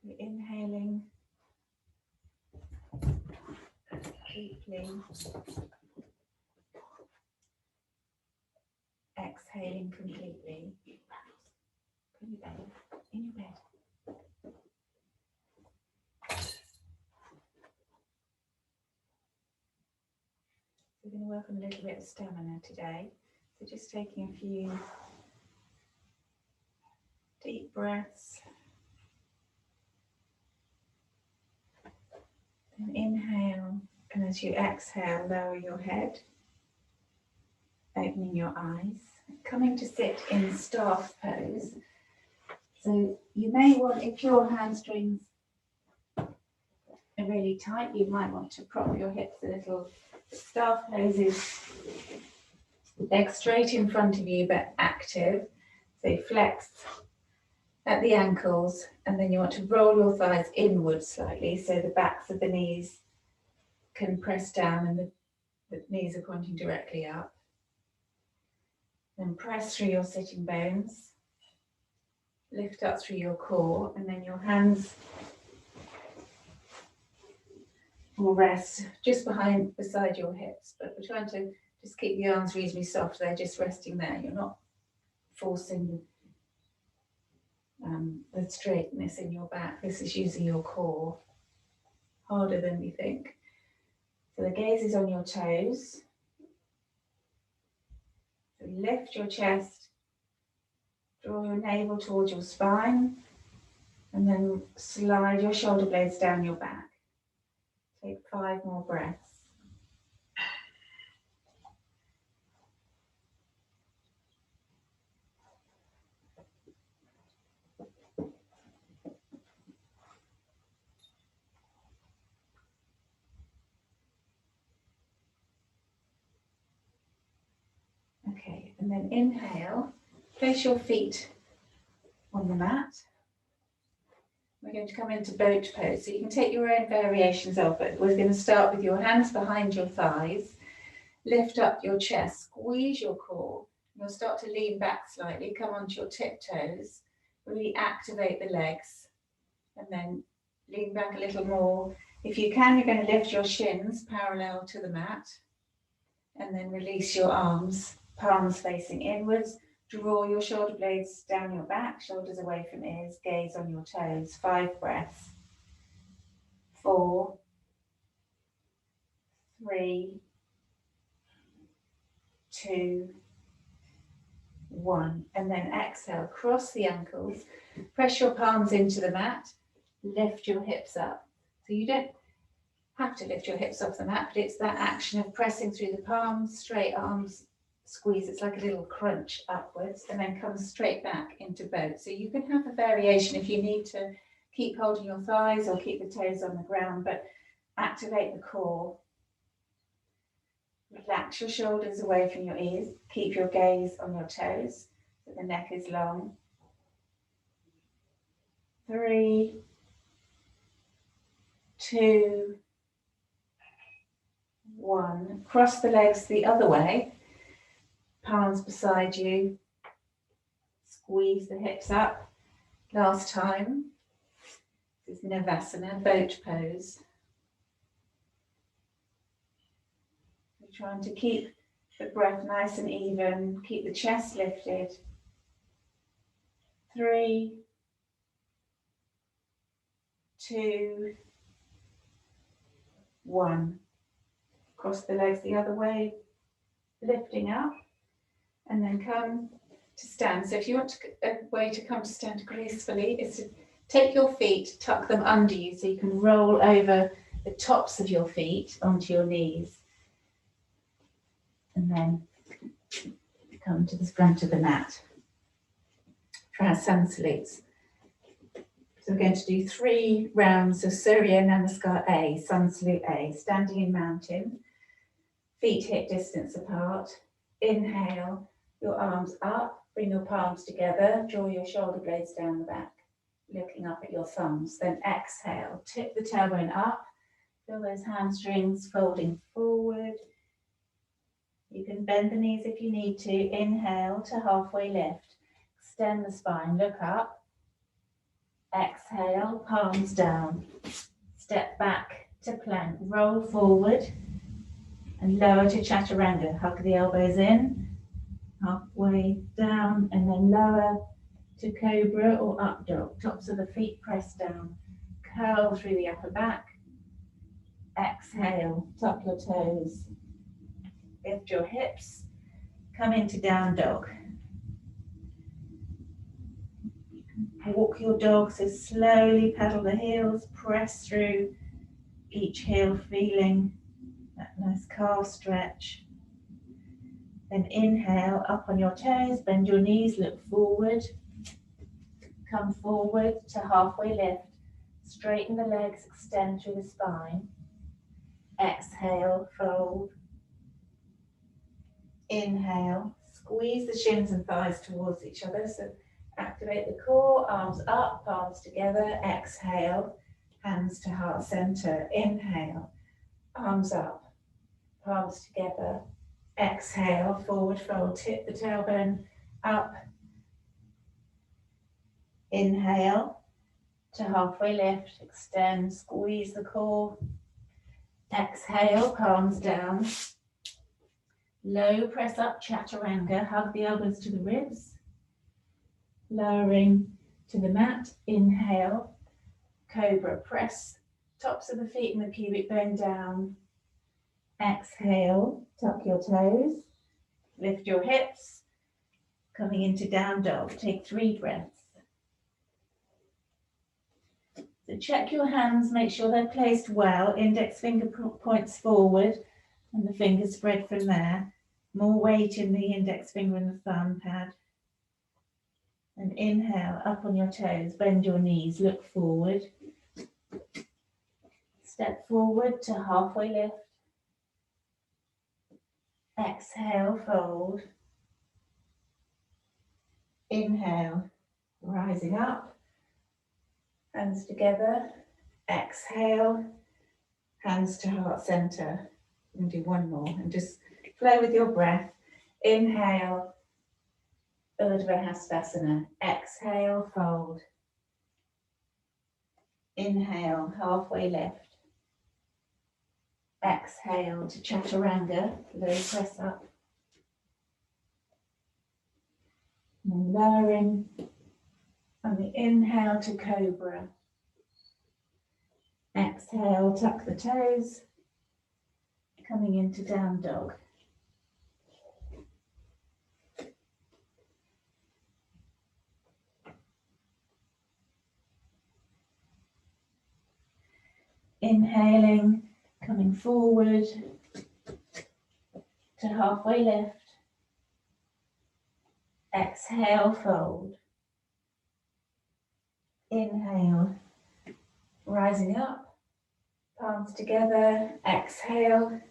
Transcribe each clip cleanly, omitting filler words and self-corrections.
We're inhaling deeply, exhaling completely. In your bed. In your bed. We're going to work on a little bit of stamina today. So just taking a few deep breaths. And inhale, and as you exhale, lower your head, opening your eyes, coming to sit in staff pose. So you may want, if your hamstrings are really tight, you might want to prop your hips a little. Staff pose is legs straight in front of you but active. So flex at the ankles, and then you want to roll your thighs inwards slightly so the backs of the knees can press down and the knees are pointing directly up. Then press through your sitting bones, lift up through your core, and then your hands will rest just beside your hips. But we're trying to just keep the arms reasonably soft. They're just resting there. You're not forcing the straightness in your back. This is using your core harder than we think. So the gaze is on your toes. So lift your chest, draw your navel towards your spine, and then slide your shoulder blades down your back. Take 5 more breaths. Okay, and then inhale, place your feet on the mat. We're going to come into boat pose, so you can take your own variations of it. We're going to start with your hands behind your thighs, lift up your chest, squeeze your core. You'll start to lean back slightly, come onto your tiptoes, really activate the legs, and then lean back a little more. If you can, you're going to lift your shins parallel to the mat, and then release your arms, palms facing inwards. Draw your shoulder blades down your back, shoulders away from ears, gaze on your toes. 5 breaths. 4, 3, 2, 1. And then exhale, cross the ankles, press your palms into the mat, lift your hips up. So you don't have to lift your hips off the mat, but it's that action of pressing through the palms, straight arms, squeeze. It's like a little crunch upwards, and then come straight back into boat. So you can have a variation if you need to keep holding your thighs or keep the toes on the ground, but activate the core. Relax your shoulders away from your ears. Keep your gaze on your toes so the neck is long. 3, 2, 1. Cross the legs the other way. Palms beside you. Squeeze the hips up. Last time. This is Navasana, boat pose. We're trying to keep the breath nice and even. Keep the chest lifted. 3, 2, 1. Cross the legs the other way, lifting up, and then come to stand. So if you want a way to come to stand gracefully is to take your feet, tuck them under you so you can roll over the tops of your feet onto your knees, and then come to the front of the mat for our sun salutes. So we're going to do 3 rounds of Surya Namaskar A, Sun Salute A, standing in mountain, feet hip distance apart. Inhale, your arms up, bring your palms together, draw your shoulder blades down the back, looking up at your thumbs. Then exhale, tip the tailbone up, feel those hamstrings folding forward. You can bend the knees if you need to. Inhale to halfway lift, extend the spine, look up. Exhale, palms down. Step back to plank. Roll forward and lower to chaturanga. Hug the elbows in, halfway down, and then lower to cobra or up dog. Tops of the feet press down. Curl through the upper back. Exhale, tuck your toes. Lift your hips. Come into down dog. Walk your dog, so slowly pedal the heels, press through each heel, feeling that nice calf stretch. Then inhale, up on your toes, bend your knees, look forward. Come forward to halfway lift. Straighten the legs, extend through the spine. Exhale, fold. Inhale, squeeze the shins and thighs towards each other. So activate the core, arms up, palms together. Exhale, hands to heart center. Inhale, arms up, palms together. Exhale, forward fold, tip the tailbone up. Inhale to halfway lift, extend, squeeze the core. Exhale, palms down. Low press up, chaturanga, hug the elbows to the ribs. Lowering to the mat, inhale, cobra, press tops of the feet and the pubic bone down. Exhale, tuck your toes, lift your hips, coming into down dog, take 3 breaths. So check your hands, make sure they're placed well, index finger points forward and the fingers spread from there. More weight in the index finger and the thumb pad. And inhale, up on your toes, bend your knees, look forward. Step forward to halfway lift. Exhale, fold. Inhale, rising up. Hands together. Exhale, hands to heart center. And do one more and just flow with your breath. Inhale, Urdhva Hastasana. Exhale, fold. Inhale, halfway lift. Exhale to chaturanga, low press up. And then lowering on the inhale to cobra. Exhale, tuck the toes. Coming into down dog. Inhaling, coming forward to halfway lift. Exhale, fold. Inhale, rising up, palms together. Exhale,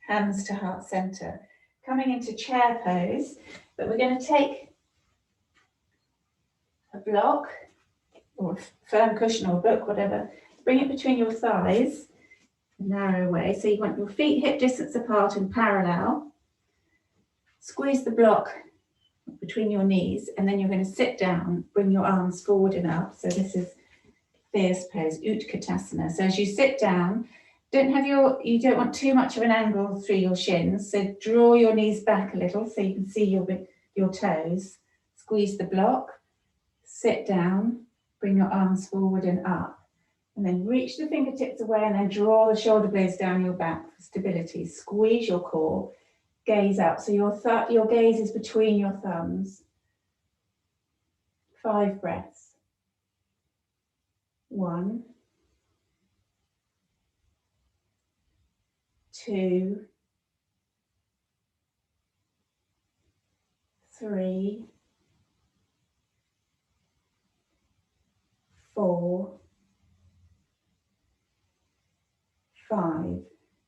hands to heart center. Coming into chair pose, but we're going to take a block or a firm cushion or a book, whatever. Bring it between your thighs, narrow way. So you want your feet hip distance apart and parallel. Squeeze the block between your knees, and then you're going to sit down, bring your arms forward and up. So this is fierce pose, Utkatasana. So as you sit down, you don't want too much of an angle through your shins. So draw your knees back a little so you can see your toes. Squeeze the block, sit down, bring your arms forward and up. And then reach the fingertips away and then draw the shoulder blades down your back for stability. Squeeze your core, gaze up. So your gaze is between your thumbs. 5 breaths. 1, 2, 3, 4, 5,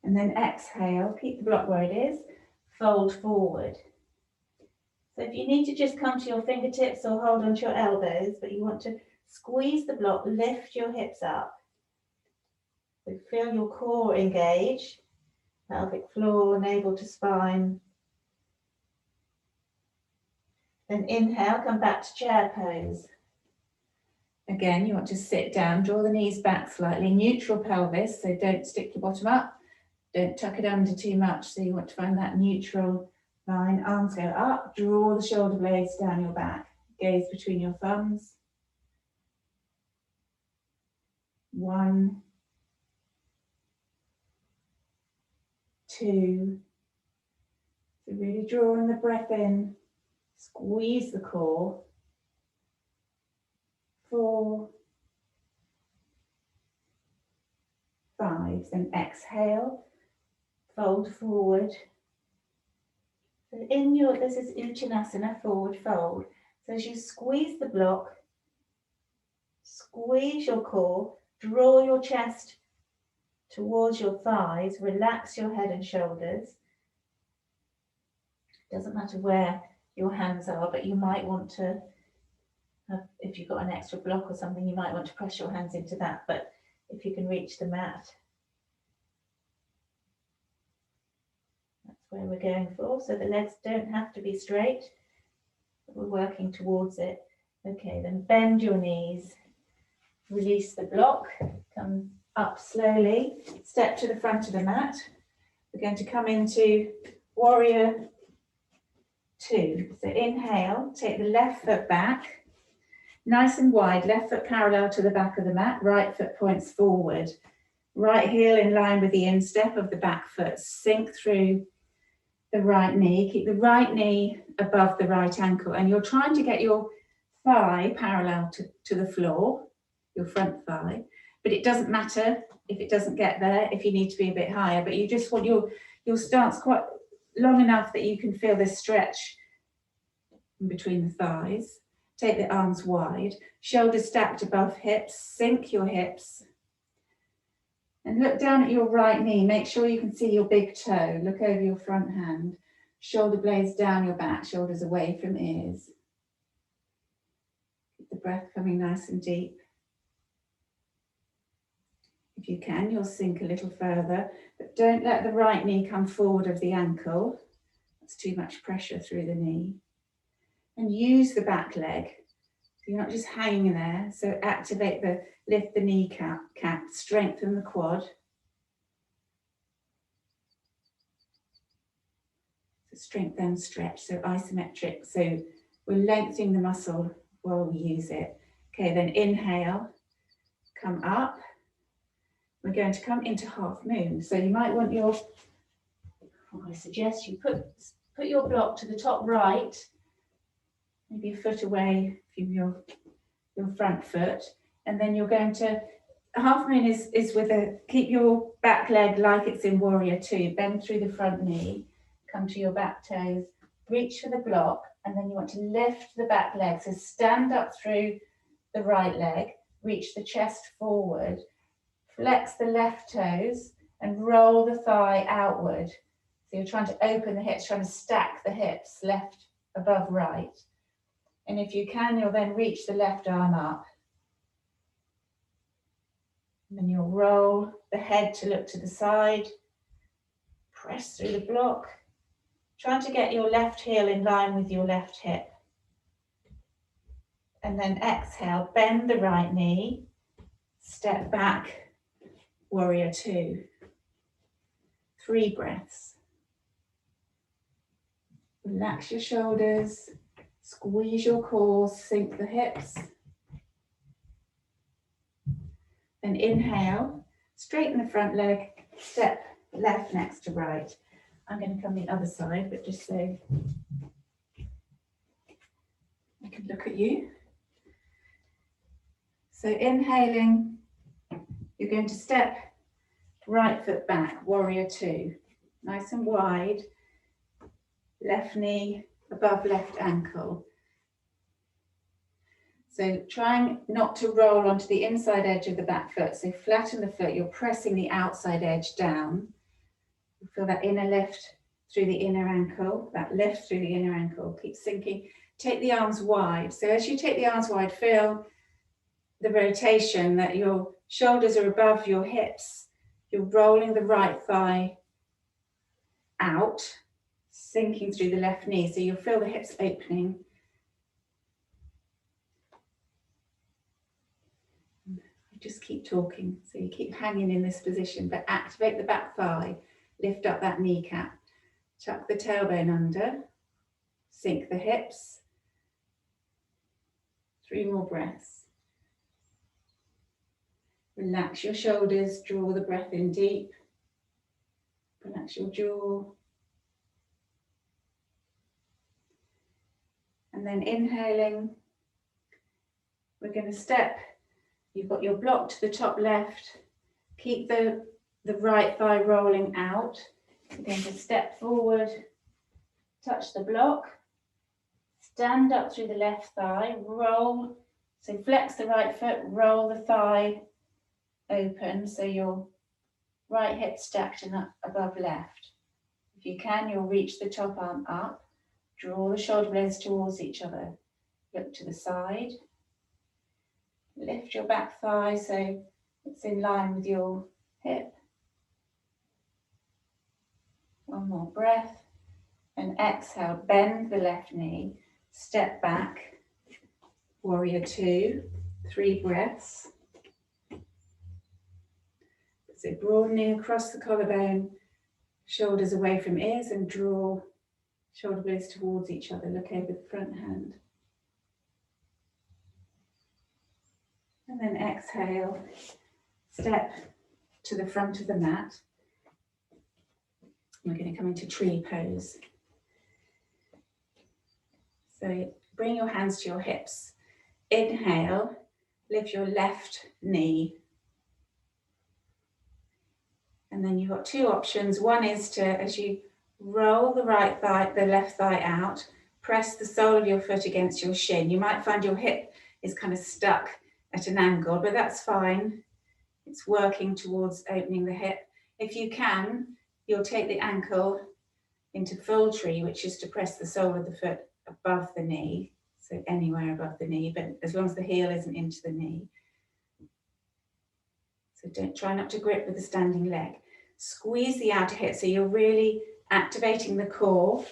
and then exhale, keep the block where it is, fold forward. So if you need to just come to your fingertips or hold onto your elbows, but you want to squeeze the block, lift your hips up. So feel your core engage, pelvic floor, navel to spine. Then inhale, come back to chair pose. Again, you want to sit down, draw the knees back slightly, neutral pelvis, so don't stick your bottom up, don't tuck it under too much, so you want to find that neutral line. Arms go up, draw the shoulder blades down your back, gaze between your thumbs. 1, 2, so really drawing the breath in, squeeze the core. 4, 5, then exhale, fold forward. So this is Uttanasana, forward fold. So as you squeeze the block, squeeze your core, draw your chest towards your thighs, relax your head and shoulders. Doesn't matter where your hands are, but you might want to, if you've got an extra block or something, you might want to press your hands into that, but if you can reach the mat, that's where we're going for. So the legs don't have to be straight, but we're working towards it. Okay, then bend your knees, release the block, come up slowly, step to the front of the mat. We're going to come into warrior 2. So inhale, take the left foot back, nice and wide, left foot parallel to the back of the mat, right foot points forward. Right heel in line with the instep of the back foot, sink through the right knee, keep the right knee above the right ankle, and you're trying to get your thigh parallel to the floor, your front thigh, but it doesn't matter if it doesn't get there, if you need to be a bit higher, but you just want your stance quite long enough that you can feel this stretch in between the thighs. Take the arms wide, shoulders stacked above hips, sink your hips, and look down at your right knee. Make sure you can see your big toe. Look over your front hand. Shoulder blades down your back, shoulders away from ears. Keep the breath coming nice and deep. If you can, you'll sink a little further, but don't let the right knee come forward of the ankle. That's too much pressure through the knee. And use the back leg. So you're not just hanging there. So activate lift the kneecap, strengthen the quad. So strength and stretch, so isometric. So we're lengthening the muscle while we use it. Okay, then inhale, come up. We're going to come into half moon. So you might want I suggest you put your block to the top right, maybe a foot away from your front foot, and then you're going to, half moon is with keep your back leg like it's in warrior 2, bend through the front knee, come to your back toes, reach for the block, and then you want to lift the back leg, so stand up through the right leg, reach the chest forward, flex the left toes, and roll the thigh outward. So you're trying to open the hips, trying to stack the hips, left above right. And if you can, you'll then reach the left arm up. And then you'll roll the head to look to the side, press through the block, trying to get your left heel in line with your left hip. And then exhale, bend the right knee, step back, warrior 2. 3 breaths. Relax your shoulders, squeeze your core, sink the hips. Then inhale, straighten the front leg, step left next to right. I'm going to come the other side, but just so I can look at you. So inhaling, you're going to step right foot back, warrior 2. Nice and wide, left knee above left ankle. So trying not to roll onto the inside edge of the back foot. So flatten the foot, you're pressing the outside edge down. You feel that inner lift through the inner ankle, that lift through the inner ankle. Keep sinking. Take the arms wide. So as you take the arms wide, feel the rotation, that your shoulders are above your hips. You're rolling the right thigh out, sinking through the left knee. So you'll feel the hips opening. just keep talking. So you keep hanging in this position, but activate the back thigh, lift up that kneecap, tuck the tailbone under, sink the hips. 3 more breaths. Relax your shoulders, draw the breath in deep. Relax your jaw. And then inhaling, we're going to step. You've got your block to the top left. Keep the right thigh rolling out. You're going to step forward, touch the block, stand up through the left thigh, roll. So flex the right foot, roll the thigh open so your right hip stacked and up above left. If you can, you'll reach the top arm up. Draw the shoulder blades towards each other. Look to the side. Lift your back thigh so it's in line with your hip. 1 more breath. And exhale, bend the left knee. Step back. Warrior 2. 3 breaths. So broadening across the collarbone, shoulders away from ears, and draw shoulder blades towards each other. Look over the front hand. And then exhale, step to the front of the mat. We're going to come into tree pose. So bring your hands to your hips. Inhale, lift your left knee. And then you've got 2 options. One is to, as you roll the right thigh, the left thigh out, press the sole of your foot against your shin. You might find your hip is kind of stuck at an angle, but that's fine. It's working towards opening the hip. If you can, you'll take the ankle into full tree, which is to press the sole of the foot above the knee, so anywhere above the knee, but as long as the heel isn't into the knee. So try not to grip with the standing leg. Squeeze the outer hip, so you're really activating the core,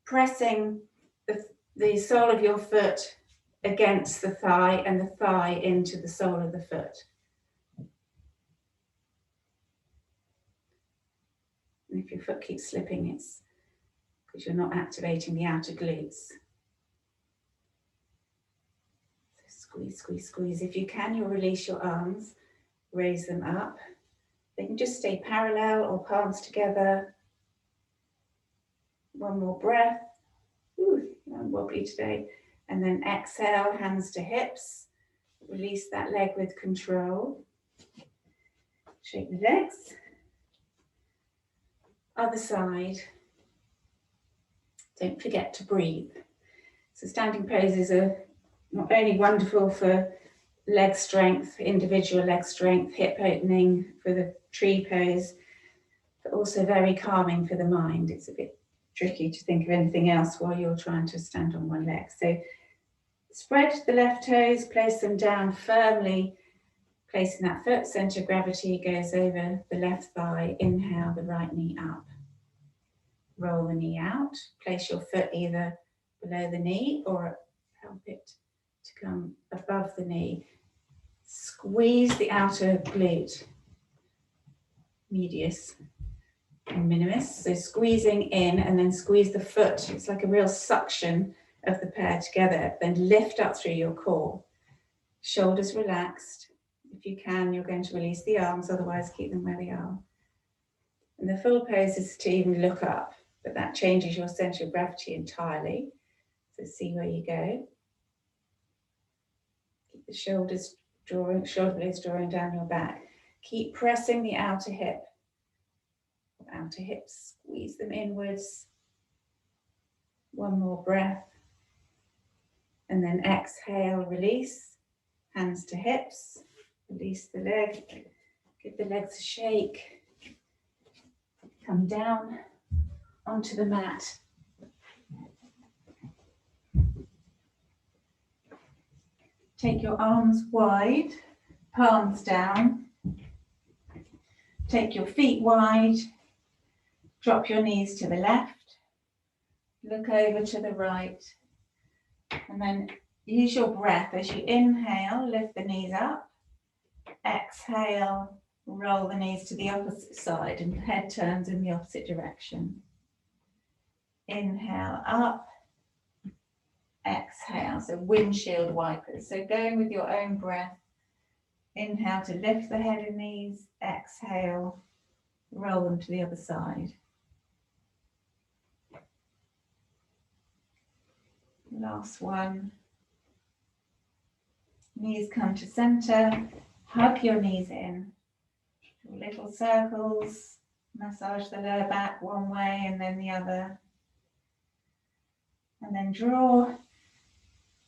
pressing the sole of your foot against the thigh and the thigh into the sole of the foot. And if your foot keeps slipping, it's because you're not activating the outer glutes. So squeeze, squeeze, squeeze. If you can, you'll release your arms, raise them up. They can just stay parallel or palms together. 1 more breath. Ooh, I'm wobbly today. And then exhale, hands to hips. Release that leg with control. Shake the legs. Other side. Don't forget to breathe. So standing poses are not only wonderful for leg strength, individual leg strength, hip opening for the tree pose, but also very calming for the mind. It's a bit tricky to think of anything else while you're trying to stand on one leg. So spread the left toes, place them down firmly, placing that foot center of gravity goes over the left thigh. Inhale the right knee up. Roll the knee out. Place your foot either below the knee or help it to come above the knee. Squeeze the outer glute, medius and minimus. So squeezing in and then squeeze the foot. It's like a real suction of the pair together. Then lift up through your core. Shoulders relaxed. If you can, you're going to release the arms, otherwise keep them where they are. And the full pose is to even look up, but that changes your center of gravity entirely. So see where you go. Keep the shoulders drawing, shoulder blades drawing down your back. Keep pressing the outer hip. Outer hips, squeeze them inwards. 1 more breath. And then exhale, release. Hands to hips. Release the leg. Give the legs a shake. Come down onto the mat. Take your arms wide, palms down. Take your feet wide. Drop your knees to the left. Look over to the right. And then use your breath as you inhale, lift the knees up. Exhale, roll the knees to the opposite side and head turns in the opposite direction. Inhale up, exhale, so windshield wipers. So going with your own breath. Inhale to lift the head and knees, exhale, roll them to the other side. Last one. Knees come to center, hug your knees in. Little circles, massage the lower back one way and then the other. And then draw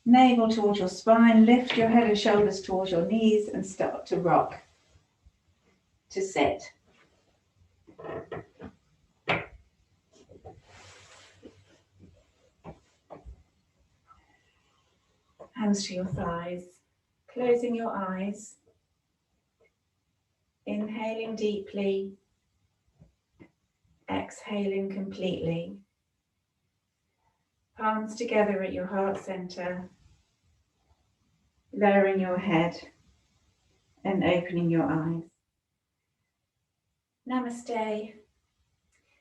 navel towards your spine, lift your head and shoulders towards your knees and start to rock to sit. Hands to your thighs, closing your eyes, inhaling deeply, exhaling completely. Palms together at your heart center, lowering your head and opening your eyes. Namaste.